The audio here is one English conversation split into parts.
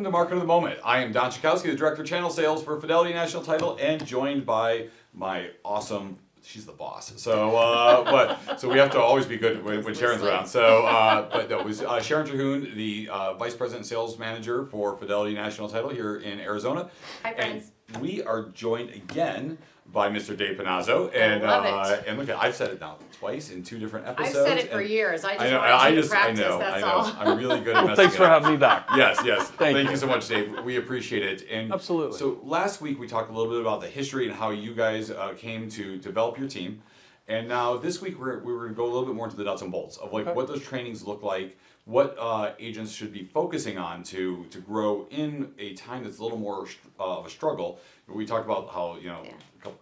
to Market of the Moment. I am Don Chakowski, the Director of Channel Sales for Fidelity National Title, and joined by my awesome, she's the boss. So, so we have to always be good when Sharon's around. So, but that was Sharon Terhune, the Vice President Sales Manager for Fidelity National Title here in Arizona. Hi, friends. And we are joined again by Mr. Dave Panozzo. And, love it. And look, I've said it now twice in 2 different episodes. I've said it for years. I just know, wanted you to practice, I know. that's all. I'm really good at messing Thanks for it up. having me back. Yes. Thank you. you so much, Dave. We appreciate it. And Absolutely. So last week we talked a little bit about the history and how you guys came to develop your team. And now this week we're going to go a little bit more into the nuts and bolts of like what those trainings look like, what agents should be focusing on to grow in a time that's a little more of a struggle. We talked about how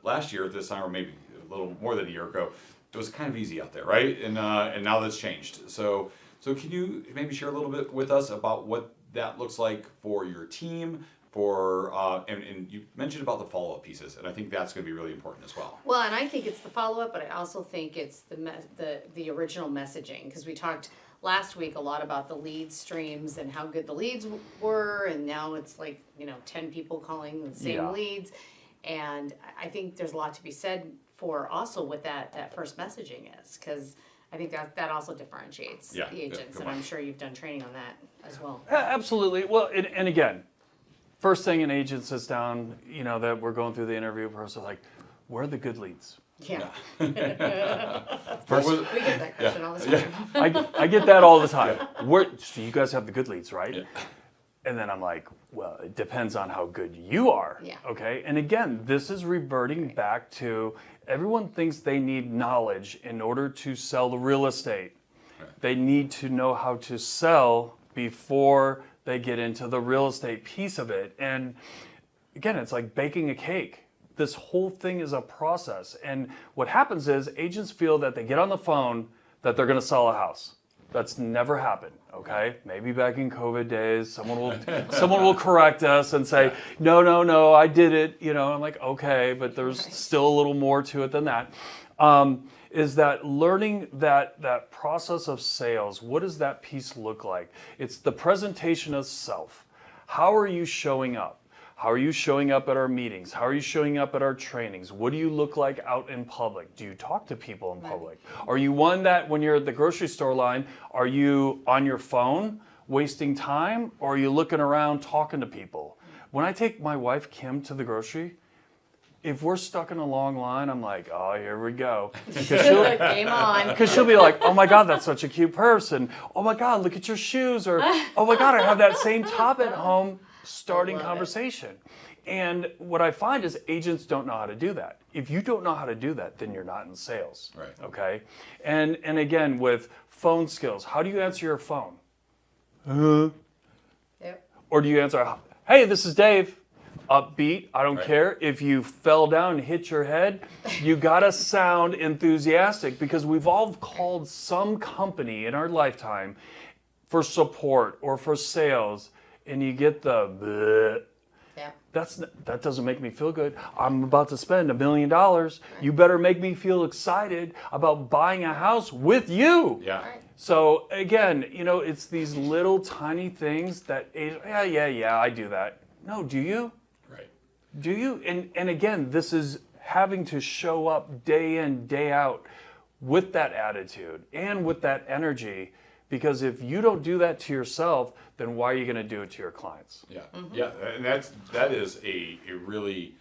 last year at this time, or maybe a little more than a year ago, it was kind of easy out there, right? And now that's changed. So can you maybe share a little bit with us about what that looks like for your team? And you mentioned about the follow-up pieces, and I think that's going to be really important as well. Well, and I think it's the follow-up, but I also think it's the original messaging, because we talked last week a lot about the lead streams and how good the leads were, and now it's like 10 people calling the same leads, and I think there's a lot to be said for also what that first messaging is, because I think that also differentiates the agents, and I'm sure you've done training on that as well. Absolutely. Well, and again, first thing an agent sits down, that we're going through the interview process, like, where are the good leads? Yeah. First, we get that question all the time. I get that all the time. So you guys have the good leads, right? Yeah. And then I'm like, well, it depends on how good you are. Yeah. Okay. And again, this is reverting back to everyone thinks they need knowledge in order to sell the real estate. Right. They need to know how to sell before they get into the real estate piece of it. And again, it's like baking a cake. This whole thing is a process. And what happens is agents feel that they get on the phone that they're going to sell a house. That's never happened. Okay, maybe back in COVID days, someone will correct us and say, no, I did it. I'm like, okay, but there's still a little more to it than that. Is that learning that process of sales? What does that piece look like? It's the presentation of self. How are you showing up? How are you showing up at our meetings? How are you showing up at our trainings? What do you look like out in public? Do you talk to people in public? Are you one that when you're at the grocery store line, are you on your phone wasting time, or are you looking around talking to people? When I take my wife Kim to the grocery, if we're stuck in a long line, I'm like, oh, here we go. Game on. Because she'll be like, oh my God, that's such a cute person. Oh my God, look at your shoes. Or, oh my God, I have that same top at home. Starting conversation. And what I find is agents don't know how to do that. If you don't know how to do that, then you're not in sales. Right. Okay? And again, with phone skills, how do you answer your phone? Yep. Or do you answer, hey, this is Dave. Upbeat, I don't care. If you fell down and hit your head, you gotta sound enthusiastic, because we've all called some company in our lifetime for support or for sales, and you get the bleh. Yeah. That doesn't make me feel good. I'm about to spend $1 million. You better make me feel excited about buying a house with you. Yeah. Right. So again, it's these little tiny things that, yeah, I do that. No, do you? Right. Do you? And again, this is having to show up day in, day out with that attitude and with that energy. Because if you don't do that to yourself, then why are you going to do it to your clients? Yeah, and that is a really,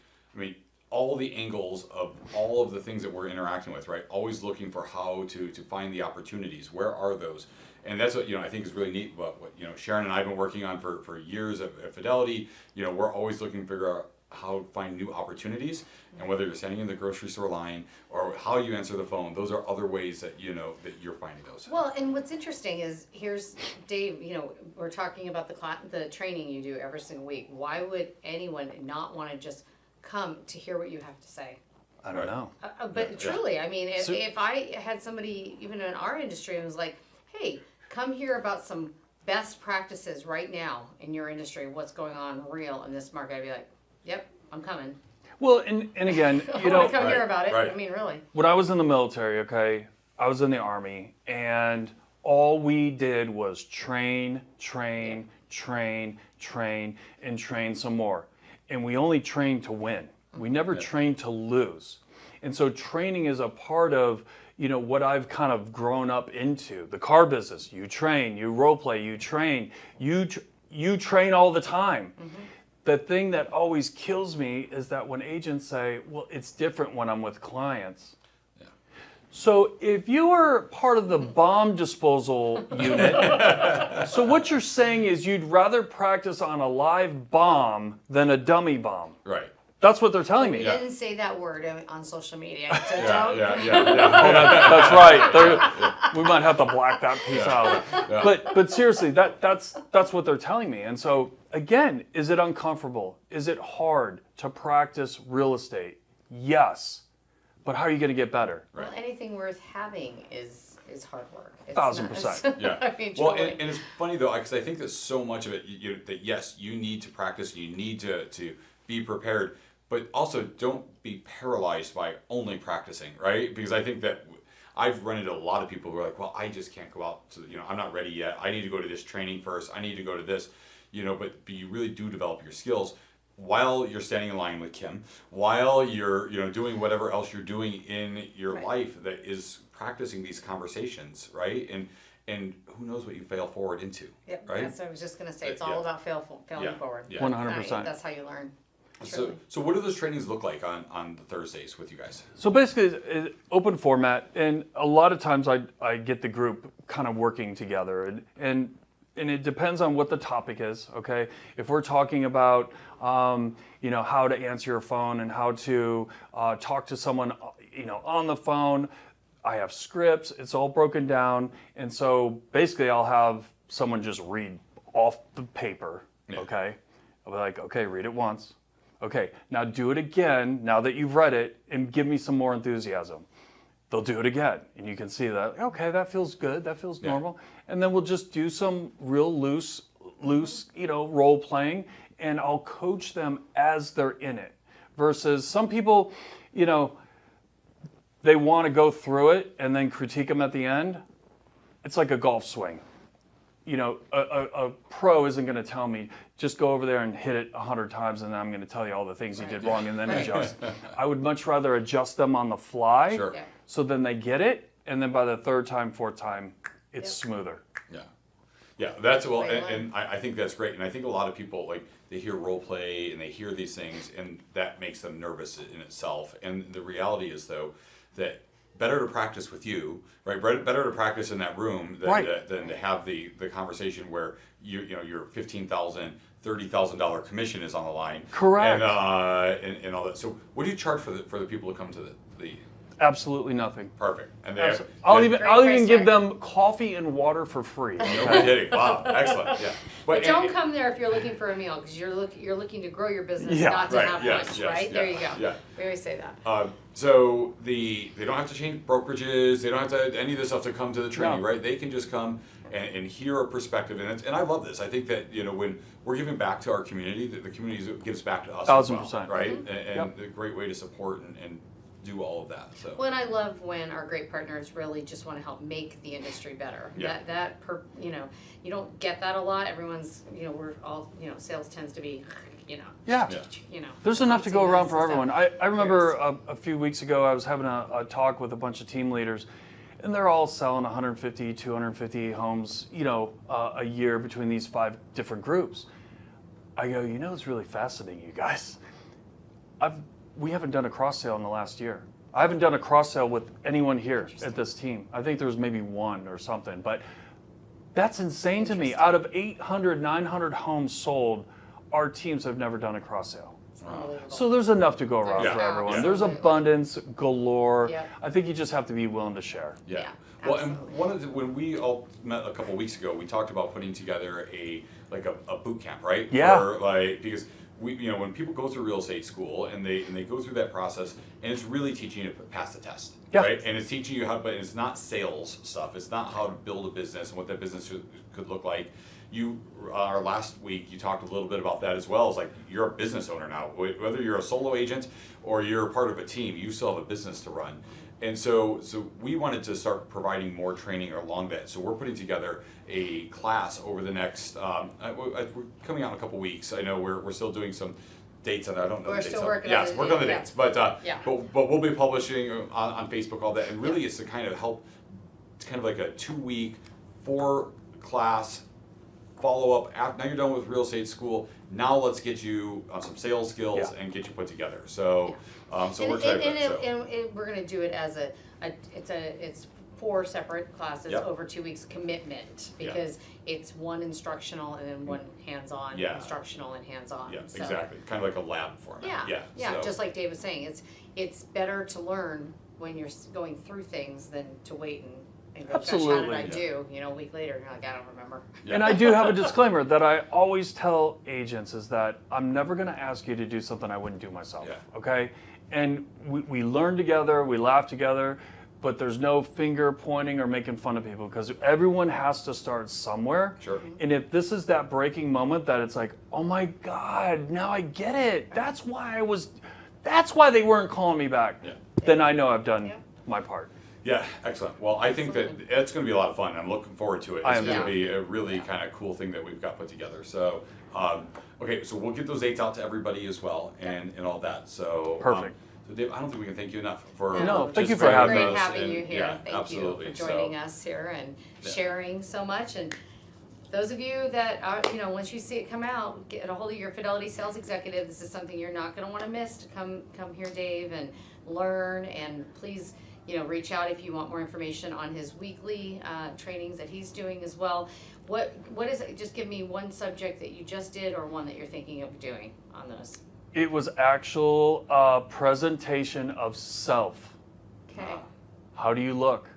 all the angles of all of the things that we're interacting with, right? Always looking for how to find the opportunities. Where are those? And that's what I think is really neat. What Sharon and I have been working on for years at Fidelity. We're always looking to figure out how to find new opportunities, and whether you're standing in the grocery store line or how you answer the phone, those are other ways that that you're finding those. Well, and what's interesting is, here's Dave, we're talking about the training you do every single week. Why would anyone not want to just come to hear what you have to say? I don't know. But truly, if I had somebody even in our industry and was like, hey, come hear about some best practices right now in your industry, what's going on real in this market, I'd be like, yep, I'm coming. Well, and again, I want to come hear about it. Right. Really. When I was in the military, okay, I was in the Army, and all we did was train, train, and train some more. And we only train to win. We never train to lose. And so training is a part of, what I've kind of grown up into. The car business, you train, you role play, you train, you train all the time. The thing that always kills me is that when agents say, well, it's different when I'm with clients. Yeah. So if you were part of the bomb disposal unit, so what you're saying is you'd rather practice on a live bomb than a dummy bomb. Right. That's what they're telling We me. didn't say that word on social media. So Yeah, don't. yeah. That's right. We might have to black that piece out. Yeah. But seriously, that's what they're telling me. And so again, is it uncomfortable? Is it hard to practice real estate? Yes. But how are you going to get better? Right. Well, anything worth having is hard work. It's 1000%. not- Yeah. I mean, Well, truly. and it's funny though, because I think that so much of it, that yes, you need to practice, you need to be prepared, but also don't be paralyzed by only practicing, right? Because I think that I've run into a lot of people who are like, well, I just can't go out to, I'm not ready yet. I need to go to this training first. I need to go to this, but you really do develop your skills while you're standing in line with Kim, while you're, doing whatever else you're doing in your Right. life that is practicing these conversations, right? And who knows what you fail forward into, Yep, right? that's what I was just gonna say. It's Yeah. all about failing Yeah. forward. Yeah. 100%. That's how you learn. So, Truly. so what do those trainings look like on the Thursdays with you guys? So basically, it's open format, and a lot of times I get the group kind of working together, and it depends on what the topic is. Okay, if we're talking about how to answer your phone and how to talk to someone on the phone, I have scripts. It's all broken down, and so basically I'll have someone just read off the paper. Yeah. Okay, I'll be like, okay, read it once. Okay, now do it again, now that you've read it, and give me some more enthusiasm. They'll do it again, and you can see that, okay, that feels good, that feels normal. And then we'll just do some real loose, role playing, and I'll coach them as they're in it. Versus some people, they want to go through it and then critique them at the end. It's like a golf swing. A pro isn't going to tell me, just go over there and hit it 100 times and then I'm going to tell you all the things you did wrong and then adjust. I would much rather adjust them on the fly Sure. Yeah. so then they get it, and then by the third time, fourth time, it's smoother. Yeah. Yeah, that's well, Right. and I think that's great. And I think a lot of people, they hear role play and they hear these things, and that makes them nervous in itself. And the reality is, though, that better to practice with you, right? Better to practice in that room than to have the conversation where your $15,000, $30,000 commission is on the line. Correct. And all that. So, what do you charge for the people to come to the Absolutely nothing. perfect? And they I'll even price give tag. them coffee and water for free. no Okay? kidding. Wow, excellent. Yeah. But don't come there if you're looking for a meal, because you're looking to grow your business, Yeah. not to Right, have yes, lunch, yes, right? yeah, There you go. yeah. We always say that. So they don't have to change brokerages. They don't have to any of this stuff to come to the training, No. right? They can just come and hear a perspective, and I love this. I think that when we're giving back to our community, that the community gives back to us as well, 1000%. right? Mm-hmm. And a great way to support and do all of that. So Well, and I love when our great partners really just want to help make the industry better. Yeah. You don't get that a lot. Everyone's, we're all, sales tends to be, Yeah. Yeah. There's enough to go fancy around nice for and everyone. stuff. I remember a few weeks ago, I was having a talk with a bunch of team leaders, and they're all selling 150, 250 homes, a year between these 5 different groups. I go, it's really fascinating, you guys. We haven't done a cross sale in the last year. I haven't done a cross sale with anyone here at this team. I think there was maybe one or something, but that's insane to me. Out of 800, 900 homes sold, our teams have never done a cross sale. Unbelievable. So there's enough to go around Yeah. for everyone. Yeah. There's abundance galore. Yep. I think you just have to be willing to share. Yeah. Yeah, Well, and absolutely. when we all met a couple weeks ago, we talked about putting together a boot camp, right? Yeah. Because when people go through real estate school and they go through that process, and it's really teaching you to pass the test, Yeah. right? And it's teaching you but it's not sales stuff. It's not how to build a business and what that business could look like. Our last week, you talked a little bit about that as well. It's like you're a business owner now. Whether you're a solo agent or you're part of a team, you still have a business to run. And so we wanted to start providing more training along that. So we're putting together a class over the next, we're coming out in a couple weeks. I know we're still doing some dates on that. I don't know We're the dates. still working on yes, the working on the date, dates. But, Yeah. but we'll be publishing on Facebook, all that. And really it's to kind of help, it's kind of like a 2-week, 4-class follow-up. Now you're done with real estate school. Now let's get you some sales skills and get you put together. So, so we're excited about it. And we're gonna do it as it's 4 separate classes Yep. over 2 weeks commitment, Yeah. because it's one instructional and then one hands-on, Yeah. instructional and hands-on. Yeah, So, exactly. Kind of like a lab format. Yeah, So, just like Dave was saying, it's better to learn when you're going through things than to wait and go, gosh, how did Absolutely. I do? You know, a week later, you're like, I don't remember. yeah. And I do have a disclaimer that I always tell agents is that I'm never going to ask you to do something I wouldn't do myself. Yeah. Okay? And we learn together, we laugh together, but there's no finger pointing or making fun of people because everyone has to start somewhere. Sure. And if this is that breaking moment that it's like, oh my God, now I get it. That's why they weren't calling me back. Yeah. Then I know I've done Yeah. my part. Yeah, excellent. Well, I think that it's going to be a lot of fun. I'm looking forward to it. I It's am going to too. be a really kind of cool thing that we've got put together. So, okay, so we'll get those dates out to everybody as well and all that. So, Perfect. So Dave, I don't think we can thank you enough for No, thank just you for having Great us. having and- you here. Yeah, Thank absolutely. you for joining us here and Yeah. sharing so much. And those of you that are, once you see it come out, get a hold of your Fidelity sales executive. This is something you're not going to want to miss. To come here, Dave, and learn. And please, reach out if you want more information on his weekly trainings that he's doing as well. What is it? Just give me one subject that you just did, or one that you're thinking of doing on those. It was actual presentation of self. Okay. How do you look?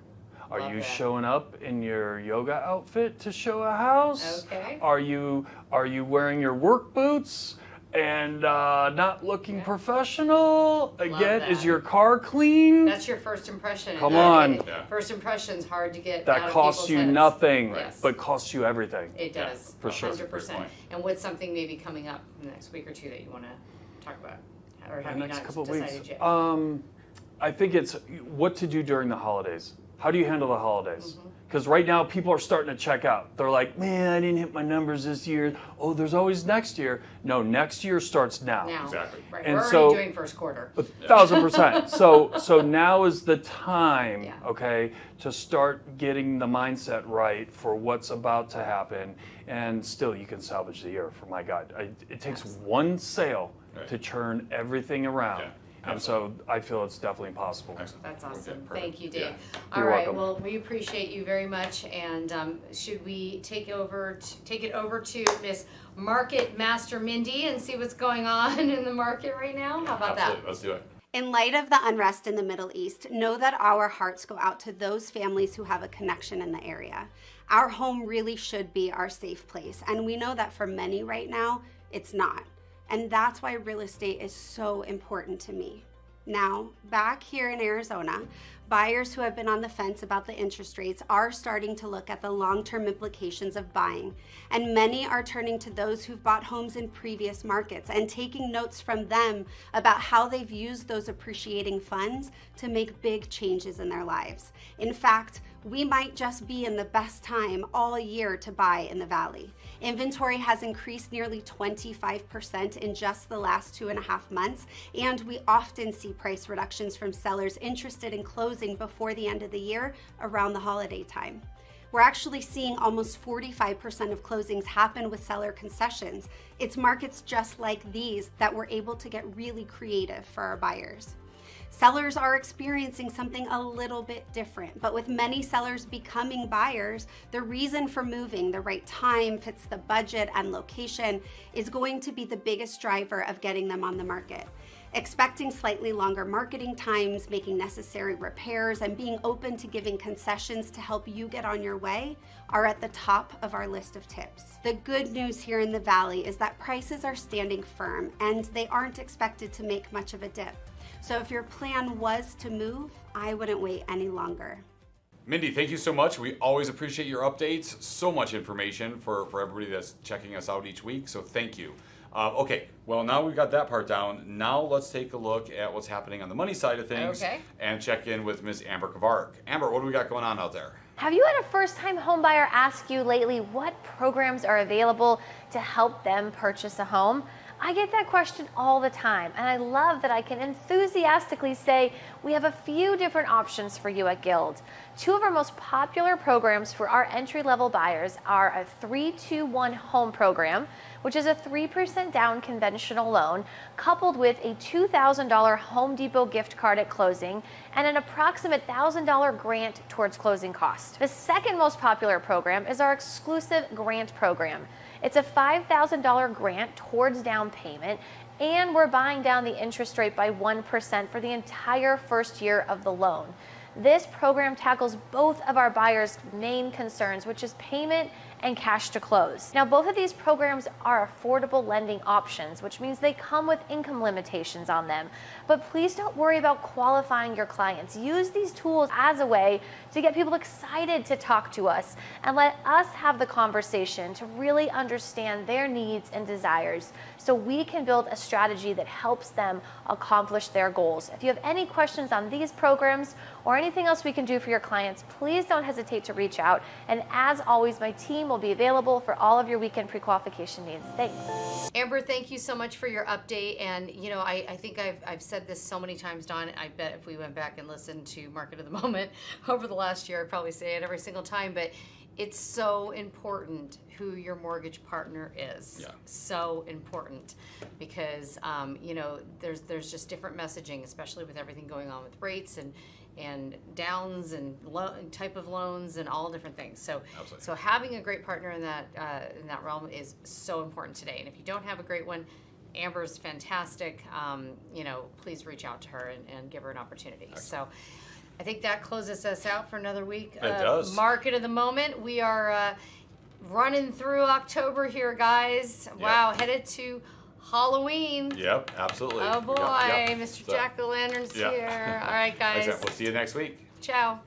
Are Love you that. showing up in your yoga outfit to show a house? Okay. Are you wearing your work boots and not looking Yeah. professional? Again, that. is your car clean? That's your first impression. Come and on. Yeah. First impression's hard to get out That of costs people's you heads. nothing, Yes. but costs you everything. It Yeah, does, for sure. 100%. Great point. And what's something maybe coming up in the next week or two that you want to talk about? Or have The you next not couple of decided weeks. yet? I think it's what to do during the holidays. How do you handle the holidays? Mm-hmm. Because right now people are starting to check out. They're like, man, I didn't hit my numbers this year. Oh, there's always next year. No, next year starts now. Now. Exactly. Right, And we're so- already doing first quarter. 1,000%. So now is the time, Yeah. okay, to start getting the mindset right for what's about to happen, and still you can salvage the year. For my God, it takes Yes. one sale Right. to turn everything around, Yeah, and so I feel it's definitely possible. Excellent. That's Okay, awesome. perfect. Thank you, Dave. Yeah. All You're right. welcome. Well, we appreciate you very much. And should we take it over to Miss Market Master Mindy and see what's going on in the market right now? How about that? Absolutely. Let's do it. In light of the unrest in the Middle East, know that our hearts go out to those families who have a connection in the area. Our home really should be our safe place, and we know that for many right now, it's not. And that's why real estate is so important to me. Now, back here in Arizona, buyers who have been on the fence about the interest rates are starting to look at the long-term implications of buying. And many are turning to those who've bought homes in previous markets and taking notes from them about how they've used those appreciating funds to make big changes in their lives. In fact, we might just be in the best time all year to buy in the Valley. Inventory has increased nearly 25% in just the last 2.5 months, and we often see price reductions from sellers interested in closing before the end of the year around the holiday time. We're actually seeing almost 45% of closings happen with seller concessions. It's markets just like these that we're able to get really creative for our buyers. Sellers are experiencing something a little bit different, but with many sellers becoming buyers, the reason for moving, the right time, fits the budget and location, is going to be the biggest driver of getting them on the market. Expecting slightly longer marketing times, making necessary repairs, and being open to giving concessions to help you get on your way are at the top of our list of tips. The good news here in the Valley is that prices are standing firm and they aren't expected to make much of a dip. So if your plan was to move, I wouldn't wait any longer. Mindy, thank you so much. We always appreciate your updates. So much information for everybody that's checking us out each week. So thank you. Okay, well, now we've got that part down. Now let's take a look at what's happening on the money side of things and check in with Ms. Amber Kavark. Amber, what do we got going on out there? Have you had a first-time home buyer ask you lately what programs are available to help them purchase a home? I get that question all the time, and I love that I can enthusiastically say we have a few different options for you at Guild. Two of our most popular programs for our entry-level buyers are a 3-2-1 home program, which is a 3% down conventional loan, coupled with a $2,000 Home Depot gift card at closing and an approximate $1,000 grant towards closing costs. The second most popular program is our exclusive grant program. It's a $5,000 grant towards down payment, and we're buying down the interest rate by 1% for the entire first year of the loan. This program tackles both of our buyers' main concerns, which is payment and cash to close. Now, both of these programs are affordable lending options, which means they come with income limitations on them. But please don't worry about qualifying your clients. Use these tools as a way to get people excited to talk to us and let us have the conversation to really understand their needs and desires so we can build a strategy that helps them accomplish their goals. If you have any questions on these programs or anything else we can do for your clients, please don't hesitate to reach out. And as always, my team will be available for all of your weekend pre-qualification needs. Thanks. Amber, thank you so much for your update. And you know, I think I've said this so many times, Dawn. I bet if we went back and listened to Market of the Moment over the last year, I'd probably say it every single time. But it's so important who your mortgage partner is. Yeah. So important because you know, there's just different messaging, especially with everything going on with rates and downs and type of loans and all different things. So Absolutely. So having a great partner in that realm is so important today. And if you don't have a great one, Amber's fantastic. You know, please reach out to her and give her an opportunity. Excellent. So I think that closes us out for another week. It does. Market of the Moment. We are running through October here, guys. Yep. Wow, headed to Halloween. Yep, absolutely. Oh boy, yep. Mr. Jack-o'-lantern's here. All right, guys. We'll see you next week. Ciao.